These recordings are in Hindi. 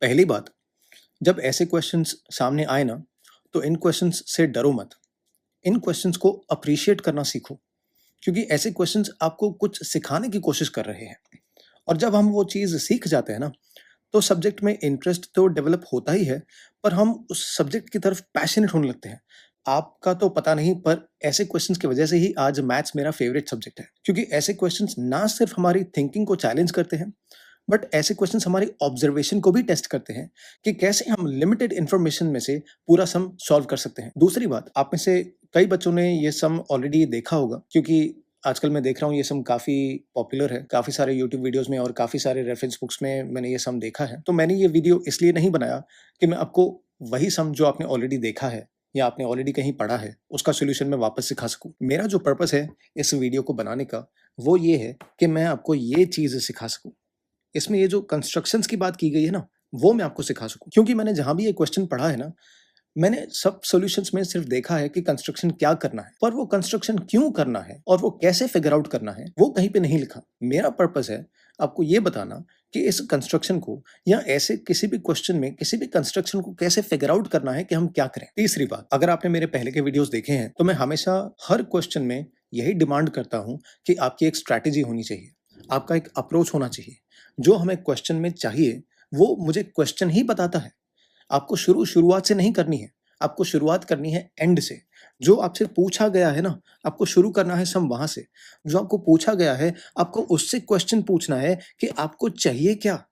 पहली बात, जब ऐसे क्वेश्चंस सामने आए ना, तो इन क्वेश्चंस से डरो मत। इन क्वेश्चंस को अप्रिशिएट करना सीखो, क्योंकि ऐसे क्वेश्चंस आपको कुछ सिखाने की कोशिश कर रहे हैं। और जब हम वो चीज़ सीख जाते हैं ना, तो सब्जेक्ट में इंटरेस्ट तो डेवलप होता ही है, पर हम उस सब्जेक्ट की तरफ पैशनेट होने लगते हैं। आपका तो पता नहीं, पर ऐसे क्वेश्चंस की वजह से ही आज मैथ्स मेरा फेवरेट सब्जेक्ट है, क्योंकि ऐसे क्वेश्चंस ना सिर्फ हमारी थिंकिंग को चैलेंज करते हैं, बट ऐसे क्वेश्चंस हमारी ऑब्जर्वेशन को भी टेस्ट करते हैं कि कैसे हम लिमिटेड इंफॉर्मेशन में से पूरा सम सॉल्व कर सकते हैं। दूसरी बात, आप में से कई बच्चों ने ये सम ऑलरेडी देखा होगा, क्योंकि आजकल मैं देख रहा हूँ ये सम काफ़ी पॉपुलर है। काफ़ी सारे यूट्यूब वीडियोज़ में और काफ़ी सारे रेफरेंस बुक्स में मैंने ये सम देखा है। तो मैंने ये वीडियो इसलिए नहीं बनाया कि मैं आपको वही सम जो आपने ऑलरेडी देखा है या आपने ऑलरेडी कहीं पढ़ा है, उसका सॉल्यूशन मैं वापस सिखा सकूँ। मेरा जो पर्पस है इस वीडियो को बनाने का, वो ये है कि मैं आपको ये चीज़ सिखा सकूँ। इसमें ये जो कंस्ट्रक्शंस की बात की गई है ना, वो मैं आपको सिखा सकूँ। क्योंकि मैंने जहाँ भी ये क्वेश्चन पढ़ा है ना, मैंने सब सॉल्यूशंस में सिर्फ देखा है कि कंस्ट्रक्शन क्या करना है, पर वो कंस्ट्रक्शन क्यों करना है और वो कैसे फिगर आउट करना है, वो कहीं पे नहीं लिखा। मेरा पर्पस है आपको ये बताना कि इस कंस्ट्रक्शन को या ऐसे किसी भी क्वेश्चन में किसी भी कंस्ट्रक्शन को कैसे फिगर आउट करना है कि हम क्या करें। तीसरी बात, अगर आपने मेरे पहले के वीडियोस देखे हैं, तो मैं हमेशा हर क्वेश्चन में यही डिमांड करता हूँ कि आपकी एक स्ट्रैटेजी होनी चाहिए, आपका एक अप्रोच होना चाहिए। जो हमें क्वेश्चन में चाहिए, वो मुझे क्वेश्चन ही बताता है। आपको शुरुआत से नहीं करनी है, आपको शुरुआत करनी है एंड से। जो आपसे पूछा गया है ना, आपको शुरू करना है सम वहाँ से। जो आपको पूछा गया है, आपको उससे क्वेश्चन पूछना है कि आपको चाहिए क्या?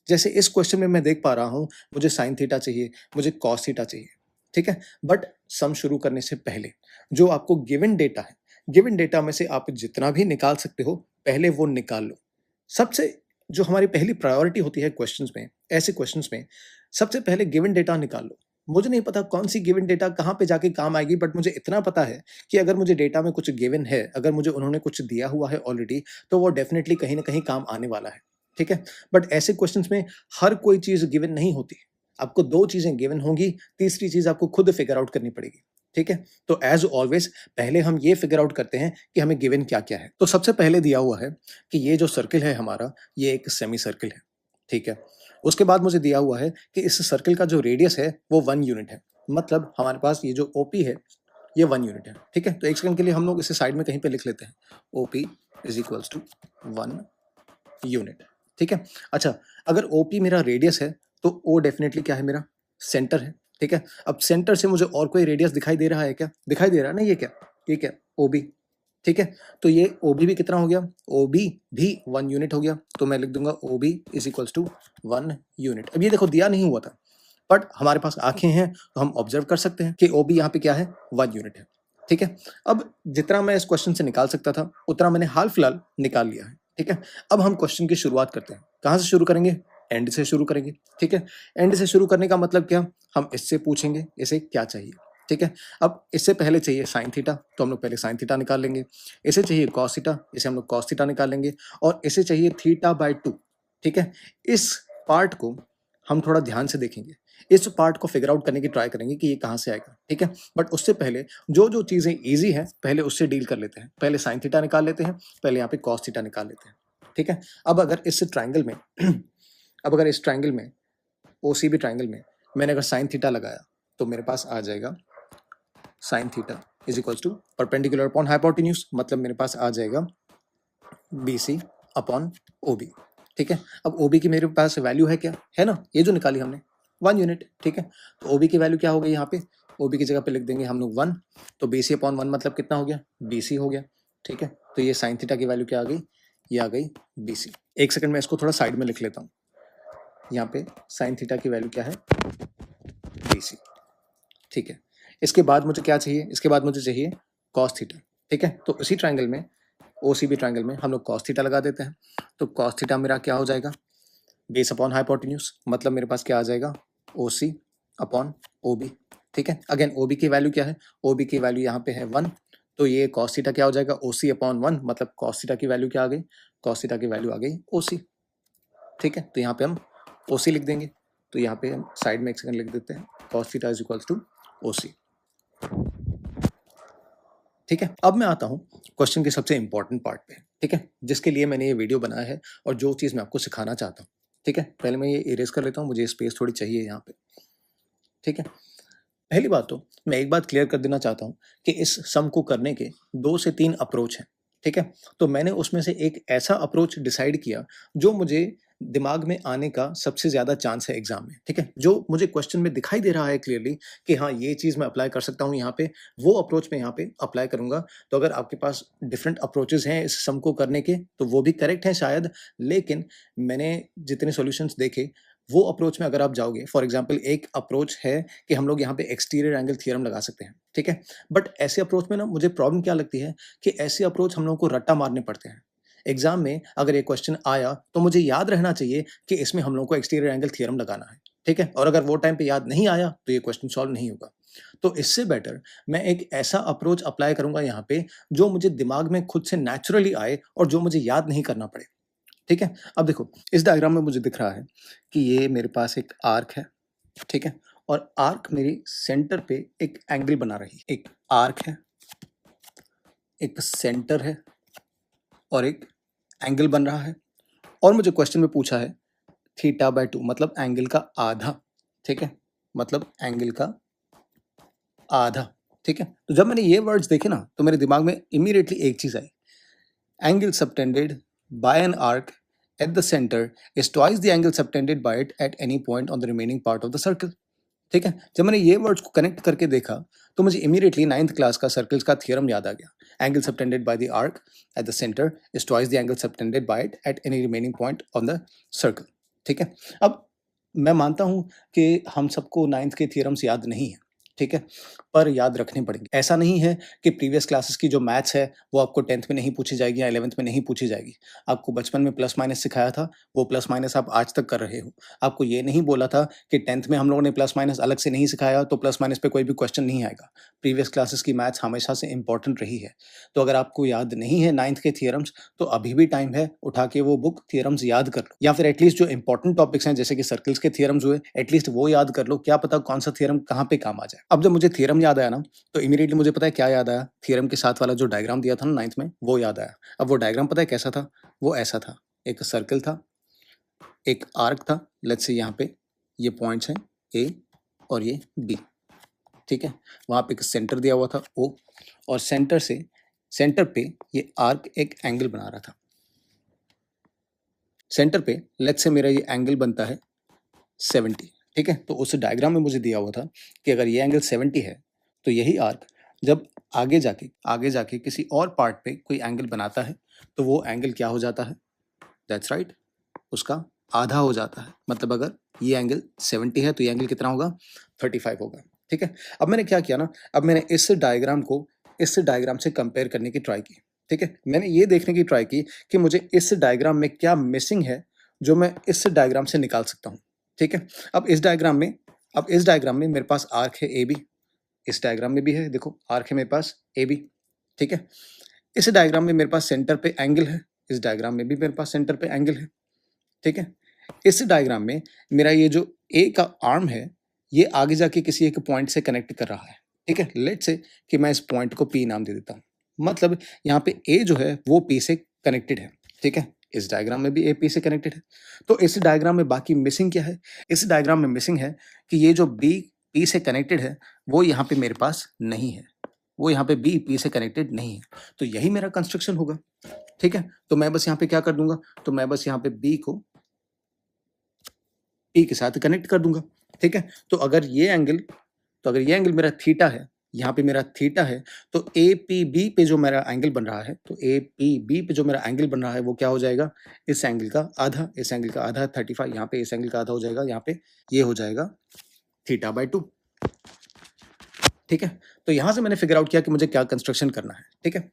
जैसे इस क्वेश्चन में मैं देख पा रहा हूँ, मुझे साइन थीटा चाहिए, मुझे कॉस थीटा चाहिए, ठीक है? बट सम शुरू करने से पहले जो आपको गिवन डेटा है, गिवन डेटा में से आप जितना भी निकाल सकते हो, पहले वो निकाल लो। सबसे जो हमारी पहली प्रायोरिटी होती है क्वेश्चंस में, ऐसे क्वेश्चंस में, सबसे पहले गिवन डेटा निकाल लो। मुझे नहीं पता कौन-सी गिवन डेटा कहाँ पे जाके काम आएगी, बट मुझे इतना पता है कि अगर मुझे डेटा में कुछ गिवन है, अगर मुझे उन्होंने कुछ दिया हुआ है ऑलरेडी, तो वो डेफ़िनिटली कहीं न कहीं काम आने वाला है, ठीक है? बट ऐसे क्वेश्चंस में हर कोई चीज़ गिवन नहीं होती। आपको 2 चीज़ें गिवन होंगी, तीसरी चीज़ आपको खुद फिगर आउट करनी पड़ेगी, ठीक है? तो एज़ ऑलवेज़ पहले हम ये फिगर आउट करते हैं कि हमें गिवन क्या-क्या है। तो सबसे पहले दिया हुआ है कि ये जो सर्किल है हमारा, ये एक सेमी सर्किल है, ठीक है? उसके बाद मुझे दिया हुआ है कि इस सर्किल का जो रेडियस है, वो 1 यूनिट है। मतलब हमारे पास ये जो ओपी है, ये 1 यूनिट है, ठीक है? तो 1 सेकंड के लिए हम लोग इसे साइड में कहीं पे लिख लेते हैं। OP is equals to 1 unit, ठीक है? अच्छा, अगर ओपी मेरा रेडियस है, तो ओ डेफिनिटली क्या है मेरा? सेंटर है, ठीक है? अब सेंटर से मुझे और कोई रेडियस दिखाई दे रहा है क्या? दिखाई दे रहा है ना, ये क्या? ये क्या? ओबी, ठीक है? तो ये ओबी भी कितना हो गया? ओबी भी 1 यूनिट हो गया, तो मैं लिख दूंगा ओबी इज इक्वल्स टू 1 यूनिट। अब ये देखो दिया नहीं हुआ था, बट हमारे पास आंखें हैं, तो हम ऑब्जर्व कर सकते हैं कि ओबी यहाँ पे क्या है? 1 यूनिट है, ठीक है? अब जितना मैं इस क्वेश्चन से निकाल सकता था, उतना मैंने हाल फिलहाल निकाल लिया है, ठीक है? अब हम क्वेश्चन की शुरुआत करते हैं। कहाँ से शुरू करेंगे? एंड से शुरू करेंगे, ठीक है? एंड से शुरू करने का मतलब क्या? हम इससे पूछेंगे इसे क्या चाहिए, ठीक है? अब इससे पहले चाहिए साइन थीटा, तो हम लोग पहले साइन थीटा निकाल लेंगे। इसे चाहिए कॉस थीटा, इसे हम लोग कॉस थीटा निकाल लेंगे। और इसे चाहिए थीटा बाय 2, ठीक है? इस पार्ट को हम थोड़ा ध्यान से देखेंगे। इस पार्ट को फिगर आउट करने की ट्राई करेंगे कि ये कहाँ से आएगा, ठीक है? बट उससे पहले जो चीज़ें ईज़ी हैं, पहले उससे डील कर लेते हैं। पहले साइन थीटा निकाल लेते हैं, पहले यहाँ पे कॉस थीटा निकाल लेते हैं, ठीक है? अब अगर इस ट्रायंगल में अब अगर इस ट्रायंगल में, ओसीबी ट्रायंगल में मैंने अगर साइन थीटा लगाया, तो मेरे पास आ जाएगा sine theta is equals to perpendicular upon hypotenuse, मतलब मेरे पास आ जाएगा BC अपॉन OB, ठीक है? अब OB की मेरे पास वैल्यू है क्या? है ना, ये जो निकाली हमने 1 यूनिट, ठीक है? तो OB की वैल्यू क्या हो गई यहाँ पे? OB की जगह पे लिख देंगे हम लोग 1, तो BC अपॉन 1 मतलब कितना हो गया? BC हो गया, ठीक है? तो ये साइन थीटा की वैल्यू क्या आ गई? ये आ गई BC। एक सेकंड में इसको थोड़ा साइड में लिख लेता हूँ। यहाँ पे साइन थीटा की वैल्यू क्या है? BC, ठीक है? इसके बाद मुझे क्या चाहिए? इसके बाद मुझे चाहिए कॉस थीटा, ठीक है? तो इसी ट्रायंगल में, OCB ट्रायंगल में हम लोग कॉस थीटा लगा देते हैं। तो कॉस थीटा मेरा क्या हो जाएगा? बेस अपॉन हाइपोटेन्यूज, मतलब मेरे पास क्या आ जाएगा? OC अपॉन OB, ठीक है? अगेन OB की वैल्यू क्या है? OB की वैल्यू यहाँ पे है 1, तो ये कॉस थीटा क्या हो जाएगा? OC अपॉन 1, मतलब कॉस थीटा की वैल्यू क्या आ गई? कॉस थीटा की वैल्यू आ गई OC, ठीक है? तो यहाँ पे हम OC लिख देंगे। तो यहाँ पे हम साइड में एक सेकंड लिख देते हैं, cos theta is equals to OC, ठीक है? अब मैं आता हूँ क्वेश्चन के सबसे इंपॉर्टेंट पार्ट पे, ठीक है? जिसके लिए मैंने ये वीडियो बनाया है और जो चीज़ मैं आपको सिखाना चाहता हूँ। ठीक है, पहले मैं ये इरेज कर लेता हूँ, मुझे स्पेस थोड़ी चाहिए यहाँ पे। ठीक है, पहली बात तो मैं एक बात क्लियर कर देना चाहता हूँ कि इस सम को करने के 2 से 3 अप्रोच हैं। ठीक है, तो मैंने उसमें से एक ऐसा अप्रोच डिसाइड किया जो मुझे दिमाग में आने का सबसे ज़्यादा चांस है एग्ज़ाम में। ठीक है, जो मुझे क्वेश्चन में दिखाई दे रहा है क्लियरली कि हाँ, ये चीज़ मैं अप्लाई कर सकता हूँ यहाँ पे, वो अप्रोच मैं यहाँ पे अप्लाई करूँगा। तो अगर आपके पास डिफरेंट अप्रोचेज़ हैं इस सम को करने के, तो वो भी करेक्ट हैं शायद, लेकिन मैंने जितने सॉल्यूशंस देखे, वो अप्रोच में अगर आप जाओगे, फॉर एग्जांपल एक अप्रोच है कि हम लोग यहाँ पे एक्सटीरियर एंगल थ्योरम लगा सकते हैं। ठीक है, बट ऐसे अप्रोच में ना मुझे प्रॉब्लम क्या लगती है कि ऐसे अप्रोच हम लोगों को रट्टा मारने पड़ते हैं। एग्जाम में अगर ये क्वेश्चन आया तो मुझे याद रहना चाहिए कि इसमें हम लोगों को एक्सटीरियर एंगल थ्योरम लगाना है। ठीक है, और अगर वो टाइम पे याद नहीं आया तो ये क्वेश्चन सॉल्व नहीं होगा। तो इससे बेटर मैं एक ऐसा अप्रोच अप्लाई करूंगा यहाँ पे जो मुझे दिमाग में खुद से नेचुरली आए और जो मुझे याद नहीं करना पड़े। ठीक है, अब देखो इस डायग्राम में मुझे दिख रहा है कि ये मेरे पास एक आर्क है। ठीक है, और आर्क मेरी सेंटर पे एक एंगल बना रही है। एक आर्क है, एक सेंटर है और एक एंगल बन रहा है, और मुझे क्वेश्चन में पूछा है θ/2 मतलब एंगल का आधा। ठीक है, मतलब एंगल का आधा। ठीक है, तो जब मैंने ये वर्ड्स देखे ना तो मेरे दिमाग में इमीडिएटली एक चीज आई, angle subtended by an arc at the center is twice the angle subtended by it at any point on the remaining part of the circle. ठीक है, जब मैंने ये वर्ड्स को कनेक्ट करके देखा तो मुझे इमीडिएटली 9th क्लास का सर्कल्स का थ्योरम याद आ गया। Angle subtended by the arc at the centre is twice the angle subtended bye it at any remaining point on the circle. ठीक है, अब मैं मानता हूं कि हम सबको 9th के थ्योरम्स याद नहीं है। ठीक है, पर याद रखने पड़ेंगे। ऐसा नहीं है कि प्रीवियस क्लासेस की जो मैथ्स है वो आपको 10th में नहीं पूछी जाएगी या 11th में नहीं पूछी जाएगी। आपको बचपन में प्लस माइनस सिखाया था, वो प्लस माइनस आप आज तक कर रहे हो। आपको ये नहीं बोला था कि 10th में हम लोगों ने प्लस माइनस अलग से नहीं सिखाया तो प्लस माइनस पे कोई भी क्वेश्चन नहीं आएगा। प्रीवियस क्लासेस की मैथ्स हमेशा से इंपॉर्टेंट रही है। तो अगर आपको याद नहीं है 9th के थियरम्स तो अभी भी टाइम है, उठा के वो बुक थियरम्स याद कर लो, या फिर एटलीस्ट जो इंपॉर्टेंट टॉपिक्स हैं जैसे कि सर्कल्स के थियरम्स हुए एटलीस्ट वो याद कर लो। क्या पता कौन सा थियरम कहाँ पे काम आ जाए। अब जब मुझे थियरम याद आया ना तो इमीडिएटली मुझे पता है क्या याद आया, थियरम के साथ वाला जो डायग्राम दिया था ना 9th में वो याद आया। अब वो डायग्राम पता है कैसा था, वो ऐसा था, एक सर्कल था, एक आर्क था, लेट्स से यहाँ पे ये पॉइंट्स हैं ए और ये बी। ठीक है, वहां पे एक सेंटर दिया हुआ था ओ, और सेंटर पे ये आर्क एक एंगल बना रहा था। सेंटर पे लेट्स से मेरा ये एंगल बनता है 70। ठीक है, तो उस डायग्राम में मुझे दिया हुआ था कि अगर ये एंगल 70 है तो यही आर्क जब आगे जाके किसी और पार्ट पे कोई एंगल बनाता है तो वो एंगल क्या हो जाता है, दैट्स राइट, उसका आधा हो जाता है। मतलब अगर ये एंगल 70 है तो ये एंगल कितना होगा, 35 होगा। ठीक है, अब मैंने क्या किया ना, अब मैंने इस डायग्राम को इस डायग्राम से कंपेयर करने की ट्राई की। ठीक है, मैंने ये देखने की ट्राई की कि मुझे इस डायग्राम में क्या मिसिंग है जो मैं इस डायग्राम से निकाल सकता हूँ। ठीक है, अब इस डायग्राम में मेरे पास आर्क है ए बी, इस डायग्राम में भी है, देखो आर्क है मेरे पास ए बी। ठीक है, इस डायग्राम में मेरे पास सेंटर पे एंगल है, इस डायग्राम में भी मेरे पास सेंटर पे एंगल है। ठीक है, इस डायग्राम में मेरा ये जो ए का आर्म है ये आगे जाके किसी एक पॉइंट से कनेक्ट कर रहा है। ठीक है, लेट्स से कि मैं इस पॉइंट को पी नाम दे देता हूँ, मतलब यहाँ पे ए जो है वो पी से कनेक्टेड है। ठीक है, इस डायग्राम में भी ए पी से कनेक्टेड है। तो इस डायग्राम में बाकी मिसिंग क्या है, इस डायग्राम में मिसिंग है कि ये जो बी पी से कनेक्टेड है वो यहाँ पे मेरे पास नहीं है, वो यहाँ पे बी पी से कनेक्टेड नहीं है। तो यही मेरा कंस्ट्रक्शन होगा। ठीक है, तो मैं बस यहाँ पे क्या कर दूंगा, तो मैं बस यहाँ पे बी को ए के साथ कनेक्ट कर दूंगा। ठीक है, तो अगर ये एंगल मेरा थीटा है, यहाँ पे मेरा थीटा है, तो ए पी बी पे जो मेरा एंगल बन रहा है, तो ए पी बी पे जो मेरा एंगल बन रहा है वो क्या हो जाएगा, इस एंगल का आधा, इस एंगल का आधा 35, यहाँ पे इस एंगल का आधा हो जाएगा, यहाँ पे ये हो जाएगा θ/2। ठीक है, तो यहाँ से मैंने फिगर आउट किया कि मुझे क्या कंस्ट्रक्शन करना है। ठीक है,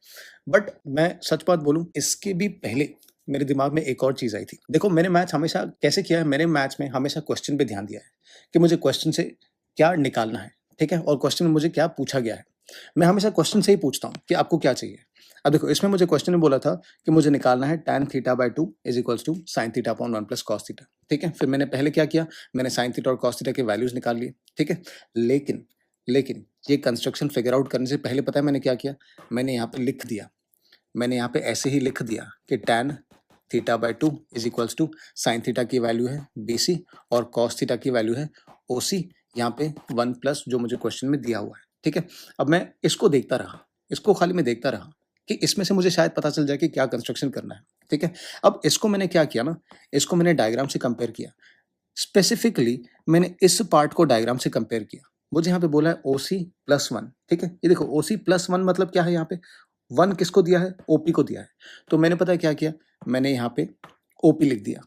बट मैं सच बात बोलूं इसके भी पहले मेरे दिमाग में एक और चीज आई थी। देखो मैंने मैथ्स हमेशा कैसे किया है, मैंने मैथ्स में हमेशा क्वेश्चन पे ध्यान दिया है कि मुझे क्वेश्चन से क्या निकालना है। ठीक है, और क्वेश्चन में मुझे क्या पूछा गया है, मैं हमेशा क्वेश्चन से ही पूछता हूँ कि आपको क्या चाहिए। अब देखो इसमें मुझे क्वेश्चन में बोला था कि मुझे निकालना है tan θ/2 is equals to sin θ upon 1 plus cos θ। ठीक है, फिर मैंने पहले क्या किया, मैंने sin θ और cos θ के वैल्यूज निकाल लिए। ठीक है, लेकिन ये कंस्ट्रक्शन फिगर आउट करने से पहले पता है मैंने क्या किया, मैंने यहाँ पे लिख दिया, मैंने यहाँ पे ऐसे ही लिख दिया कि tan theta by 2 is equals to sine theta की वैल्यू है BC और कॉस थीटा की वैल्यू है OC, यहाँ पे 1 प्लस जो मुझे क्वेश्चन में दिया हुआ है। ठीक है, अब मैं इसको देखता रहा, इसको खाली मैं देखता रहा कि इसमें से मुझे शायद पता चल जाए कि क्या कंस्ट्रक्शन करना है। ठीक है, अब इसको मैंने क्या किया ना, इसको मैंने डायग्राम से कंपेयर किया। स्पेसिफिकली मैंने इस पार्ट को डायग्राम से कंपेयर किया। मुझे यहाँ पे बोला है OC प्लस 1। ठीक है, ये देखो OC प्लस 1 मतलब क्या है, यहाँ पे 1 किसको दिया है, OP को दिया है। तो मैंने पता है क्या किया, मैंने यहाँ पे OP लिख दिया।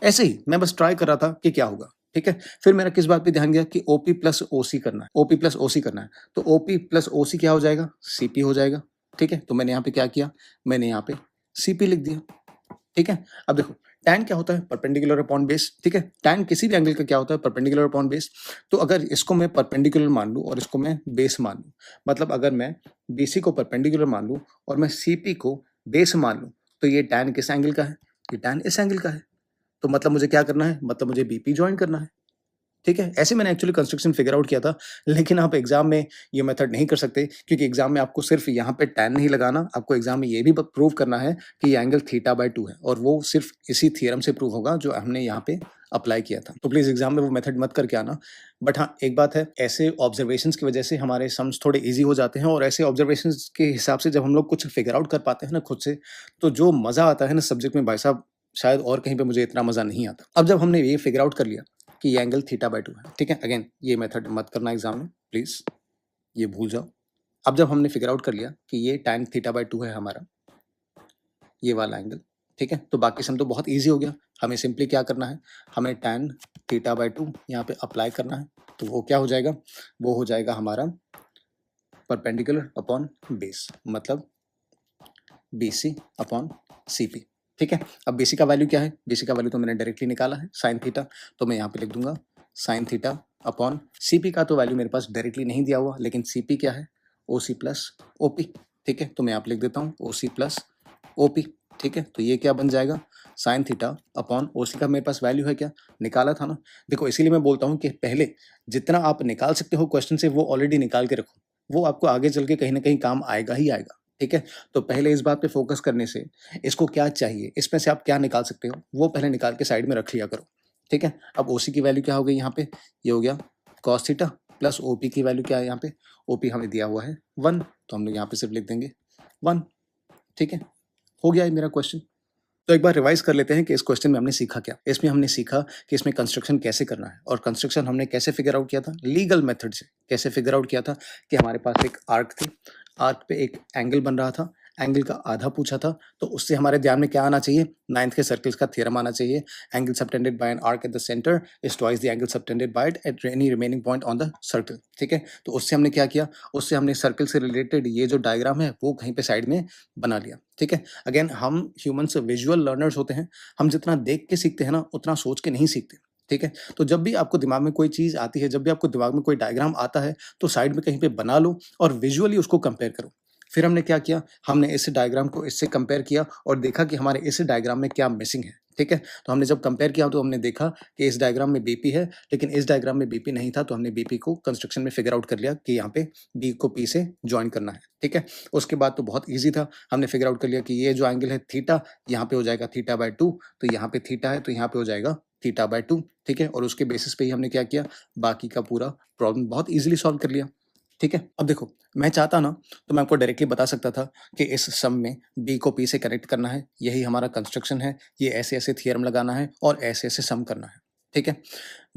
ऐसे ही मैं बस ट्राई कर रहा था कि क्या होगा। ठीक है, फिर मेरा किस बात पे ध्यान गया कि OP प्लस OC करना है, OP प्लस OC करना है। तो OP प्लस OC क्या हो जाएगा, CP हो जाएगा। ठीक है, तो मैंने यहाँ पे क्या किया, मैंने यहाँ पे CP लिख दिया। ठीक है, अब देखो tan क्या होता है, परपेंडिकुलर अपॉन बेस। ठीक है, tan किसी भी एंगल का क्या होता है, परपेंडिकुलर अपॉन बेस। तो अगर इसको मैं परपेंडिकुलर मान लूँ और इसको मैं बेस मान लूँ, मतलब अगर मैं BC को परपेंडिकुलर मान लूँ और मैं CP को बेस मान लूँ, तो ये tan किस एंगल का है, ये tan इस एंगल का है। तो मतलब मुझे क्या करना है, मतलब मुझे BP ज्वाइन करना है। ठीक है, ऐसे मैंने एक्चुअली कंस्ट्रक्शन फिगर आउट किया था, लेकिन आप एग्जाम में ये मेथड नहीं कर सकते, क्योंकि एग्जाम में आपको सिर्फ यहाँ पे tan नहीं लगाना, आपको एग्जाम में ये भी प्रूव करना है कि ये एंगल थीटा बाय 2 है, और वो सिर्फ इसी थियरम से प्रूव होगा जो हमने यहाँ पे अप्लाई किया था। तो प्लीज एग्जाम में वो मेथड मत करके आना। बट हाँ, एक बात है, ऐसे ऑब्जर्वेशंस की वजह से हमारे सम्स थोड़े ईजी हो जाते हैं, और ऐसे ऑब्जर्वेशंस के हिसाब से जब हम लोग कुछ फिगर आउट कर पाते हैं ना खुद से, तो जो मजा आता है ना सब्जेक्ट में, भाई साहब शायद और कहीं पे मुझे इतना मजा नहीं आता। अब जब हमने ये फिगर आउट कर लिया कि ये एंगल थीटा बाय 2 है, ठीक है, अगेन ये मेथड मत करना एग्जाम में प्लीज, ये भूल जाओ। अब जब हमने फिगर आउट कर लिया कि ये tan थीटा बाय 2 है हमारा, ये वाला एंगल, ठीक है, तो बाकी सम तो बहुत इजी हो गया। हमें सिंपली क्या करना है, हमें tan थीटा बाय 2 यहाँ पे अप्लाई करना है। तो वो क्या हो जाएगा, वो हो जाएगा हमारा परपेंडिकुलर अपॉन बेस, मतलब BC अपॉन CP। ठीक है, अब BC का वैल्यू क्या है, BC का वैल्यू तो मैंने डायरेक्टली निकाला है साइन थीटा, तो मैं यहाँ पे लिख दूंगा साइन थीटा अपॉन CP का तो वैल्यू मेरे पास डायरेक्टली नहीं दिया हुआ, लेकिन CP क्या है, OC प्लस OP। ठीक है, तो मैं यहाँ पे लिख देता हूँ OC प्लस OP। ठीक है, तो ये क्या बन जाएगा, साइन थीटा अपॉन OC का मेरे पास वैल्यू है क्या, निकाला था ना। देखो इसीलिए मैं बोलता हूँ कि पहले जितना आप निकाल सकते हो क्वेश्चन से, वो ऑलरेडी निकाल के रखो, वो आपको आगे चल के कहीं ना कहीं काम आएगा ही आएगा। ठीक है, तो पहले इस बात पे फोकस करने से, इसको क्या चाहिए, इसमें से आप क्या निकाल सकते हो, वो पहले निकाल के साइड में रख लिया करो। ठीक है, अब OC की वैल्यू क्या हो गई यहाँ पे, ये हो गया कॉस थीटा, प्लस OP की वैल्यू क्या है यहाँ पे, OP हमें दिया हुआ है 1, तो हम लोग यहाँ पे सिर्फ लिख देंगे 1। ठीक है, हो गया है मेरा क्वेश्चन। तो एक बार रिवाइज कर लेते हैं कि इस क्वेश्चन में हमने सीखा क्या। इसमें हमने सीखा कि इसमें कंस्ट्रक्शन कैसे करना है, और कंस्ट्रक्शन हमने कैसे फिगर आउट किया था, लीगल मेथड से कैसे फिगर आउट किया था कि हमारे पास एक आर्क थी, आर्क पे एक एंगल बन रहा था, एंगल का आधा पूछा था, तो उससे हमारे ध्यान में क्या आना चाहिए, 9th के सर्कल्स का थ्योरम आना चाहिए। Angle subtended bye an arc at the centre is twice the angle subtended bye it at any remaining point on the circle. ठीक है, तो उससे हमने क्या किया, उससे हमने सर्कल से रिलेटेड ये जो डायग्राम है वो कहीं पे साइड में बना लिया। ठीक है, अगेन हम ह्यूमंस विजुअल लर्नर्स होते हैं, हम जितना देख के सीखते हैं ना, उतना सोच के नहीं सीखते। ठीक है, तो जब भी आपको दिमाग में कोई चीज आती है, जब भी आपको दिमाग में कोई डायग्राम आता है, तो साइड में कहीं पे बना लो और विजुअली उसको कंपेयर करो। फिर हमने क्या किया, हमने इस डायग्राम को इससे कंपेयर किया और देखा कि हमारे इस डायग्राम में क्या मिसिंग है। ठीक है, तो हमने जब कंपेयर किया तो हमने देखा कि इस डायग्राम में BP है, लेकिन इस डायग्राम में BP नहीं था, तो हमने BP को कंस्ट्रक्शन में फिगर आउट कर लिया कि यहाँ पे B को P से ज्वाइन करना है। ठीक है, उसके बाद तो बहुत ईजी था, हमने फिगर आउट कर लिया कि ये जो एंगल है थीटा, यहाँ पे हो जाएगा थीटा बाय 2, तो यहाँ पे थीटा है तो यहाँ पे हो जाएगा थीटा बाय 2। ठीक है, और उसके बेसिस पे ही हमने क्या किया, बाकी का पूरा प्रॉब्लम बहुत ईजिली सॉल्व कर लिया। ठीक है, अब देखो मैं चाहता ना तो मैं आपको डायरेक्टली बता सकता था कि इस सम में B को P से कनेक्ट करना है, यही हमारा कंस्ट्रक्शन है, ये ऐसे ऐसे थियरम लगाना है और ऐसे ऐसे सम करना है। ठीक है,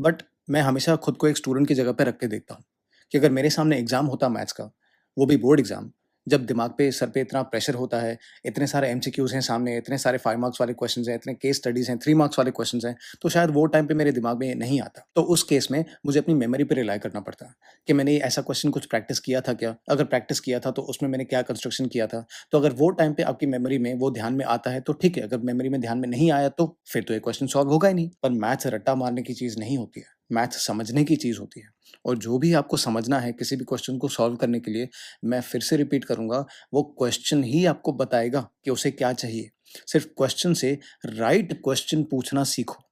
बट मैं हमेशा खुद को एक स्टूडेंट की जगह पे रख के देखता हूँ कि अगर मेरे सामने एग्जाम होता मैथ्स का, वो भी बोर्ड एग्जाम, जब दिमाग पे सर पे इतना प्रेशर होता है, इतने सारे MCQs हैं सामने, इतने सारे 5 मार्क्स वाले क्वेश्चन हैं, इतने केस स्टडीज हैं 3 मार्क्स वाले क्वेश्चन हैं, तो शायद वो टाइम पे मेरे दिमाग में नहीं आता। तो उस केस में मुझे अपनी मेमोरी पे रिलाई करना पड़ता कि मैंने ऐसा क्वेश्चन कुछ प्रैक्टिस किया था क्या, अगर प्रैक्टिस किया था तो उसमें मैंने क्या कंस्ट्रक्शन किया था। तो अगर वो टाइम पे आपकी मेमोरी में वो ध्यान में आता है तो ठीक है, अगर मेमोरी में ध्यान में नहीं आया तो फिर तो ये क्वेश्चन सॉल्व होगा ही नहीं। पर मैथ्स रट्टा मारने की चीज नहीं होती है, मैथ्स समझने की चीज होती है, और जो भी आपको समझना है किसी भी क्वेश्चन को सॉल्व करने के लिए, मैं फिर से रिपीट करूंगा, वो क्वेश्चन ही आपको बताएगा कि उसे क्या चाहिए। सिर्फ क्वेश्चन से राइट क्वेश्चन पूछना सीखो,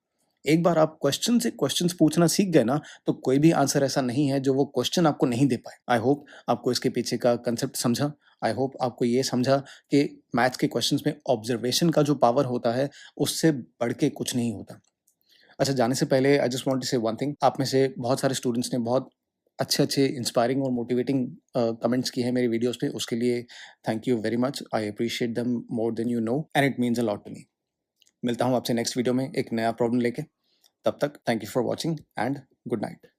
एक बार आप क्वेश्चन से क्वेश्चंस पूछना सीख गए ना, तो कोई भी आंसर ऐसा नहीं है जो वो क्वेश्चन आपको नहीं दे पाए। आई होप आपको इसके पीछे का कंसेप्ट समझा। आई होप आपको ये समझा कि मैथ्स के क्वेश्चंस में ऑब्जर्वेशन का जो पावर होता है, उससे बढ़ के कुछ नहीं होता। अच्छा, जाने से पहले आई जस्ट वांट टू से वन थिंग। आप में से बहुत सारे स्टूडेंट्स ने बहुत अच्छे-अच्छे इंस्पायरिंग और मोटिवेटिंग कमेंट्स किए हैं मेरे वीडियोज़ पे, उसके लिए thank you very much. I appreciate them more than you know and it means a lot to me. मिलता हूँ आपसे नेक्स्ट वीडियो में एक नया प्रॉब्लम लेके। तब तक thank you for watching and good night.